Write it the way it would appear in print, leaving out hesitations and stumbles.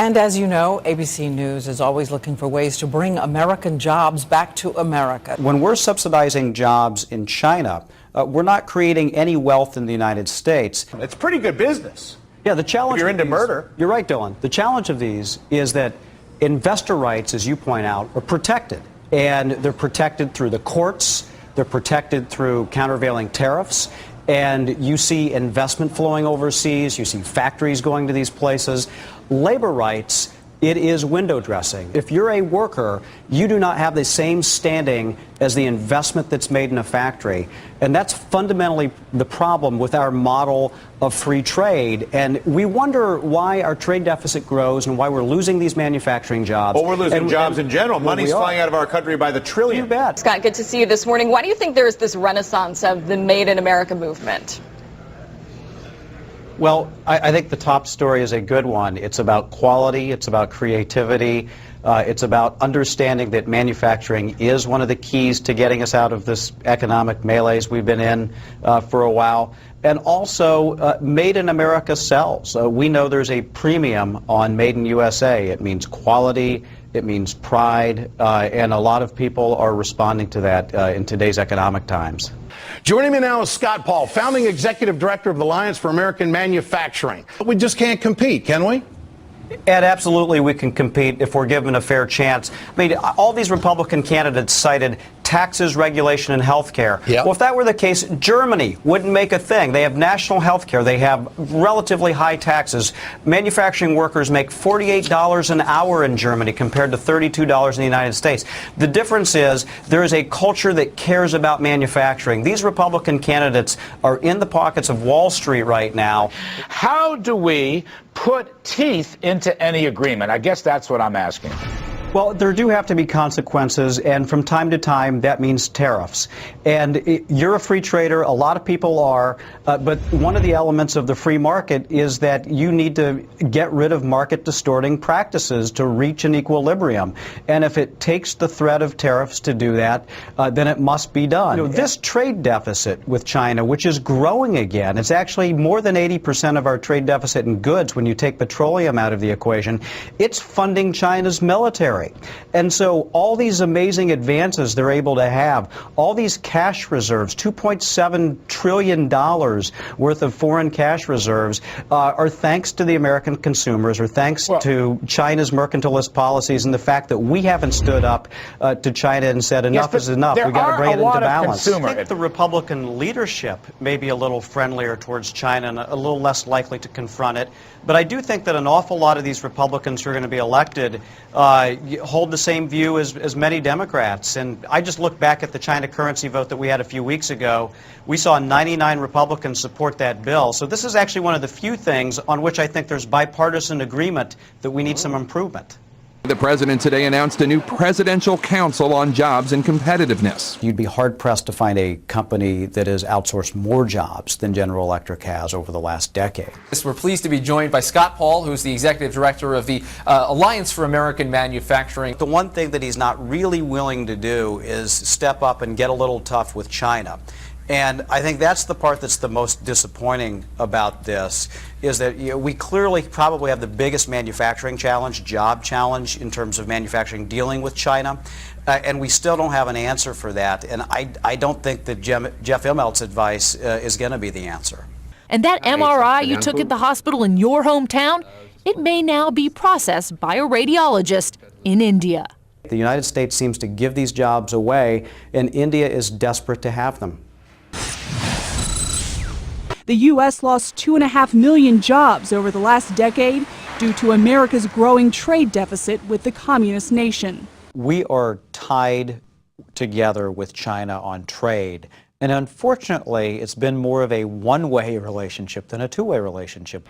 And as you know, ABC News is always looking for ways to bring American jobs back to America. When we're subsidizing jobs in China, we're not creating any wealth in the United States. It's pretty good business. Yeah, the challenge. If you're into murder. You're right, Dylan. The challenge of these is that investor rights, as you point out, are protected. And they're protected through the courts, they're protected through countervailing tariffs, and you see investment flowing overseas, you see factories going to these places. Labor rights, it is window dressing. If you're a worker, you do not have the same standing as the investment that's made in a factory. And that's fundamentally the problem with our model of free trade. And we wonder why our trade deficit grows and why we're losing these manufacturing jobs. Well, we're losing jobs in general. Money's flying out of our country by the trillion. You bet. Scott, good to see you this morning. Why do you think there's this renaissance of the Made in America movement? Well, I think the top story is a good one. It's about quality. It's about creativity. It's about understanding that manufacturing is one of the keys to getting us out of this economic malaise we've been in for a while. And also, Made in America sells. We know there's a premium on Made in USA. It means quality. It means pride. And a lot of people are responding to that in today's economic times. Joining me now is Scott Paul, founding executive director of the Alliance for American Manufacturing. We just can't compete, can we? And absolutely we can compete if we're given a fair chance. I mean, all these Republican candidates cited taxes, regulation, and health care. Yep. Well, if that were the case, Germany wouldn't make a thing. They have national health care. They have relatively high taxes. Manufacturing workers make $48 an hour in Germany compared to $32 in the United States. The difference is there is a culture that cares about manufacturing. These Republican candidates are in the pockets of Wall Street right now. How do we put teeth into any agreement? I guess that's what I'm asking. Well, there do have to be consequences, and from time to time, that means tariffs. And you're a free trader, a lot of people are, but one of the elements of the free market is that you need to get rid of market-distorting practices to reach an equilibrium. And if it takes the threat of tariffs to do that, then it must be done. You know, this trade deficit with China, which is growing again, it's actually more than 80% of our trade deficit in goods when you take petroleum out of the equation, it's funding China's military. And so all these amazing advances they're able to have, all these cash reserves, $2.7 trillion worth of foreign cash reserves, are thanks to the American consumers, or thanks to China's mercantilist policies and the fact that we haven't stood up to China and said enough is enough. We've got to bring it into balance. I think the Republican leadership may be a little friendlier towards China and a little less likely to confront it. But I do think that an awful lot of these Republicans who are going to be elected hold the same view as many Democrats. And I just look back at the China currency vote that we had a few weeks ago. We saw 99 Republicans support that bill. So this is actually one of the few things on which I think there's bipartisan agreement that we need some improvement. The president today announced a new presidential council on jobs and competitiveness. You'd be hard-pressed to find a company that has outsourced more jobs than General Electric has over the last decade. We're pleased to be joined by Scott Paul, who's the executive director of the Alliance for American Manufacturing. The one thing that he's not really willing to do is step up and get a little tough with China. And I think that's the part that's the most disappointing about this, is that we clearly probably have the biggest manufacturing challenge, job challenge, in terms of manufacturing dealing with China. And we still don't have an answer for that. And I don't think that Jeff Immelt's advice is going to be the answer. And that MRI you took at the hospital in your hometown, it may now be processed by a radiologist in India. The United States seems to give these jobs away, and India is desperate to have them. The U.S. lost 2.5 million jobs over the last decade due to America's growing trade deficit with the communist nation. We are tied together with China on trade, and unfortunately, it's been more of a one-way relationship than a two-way relationship.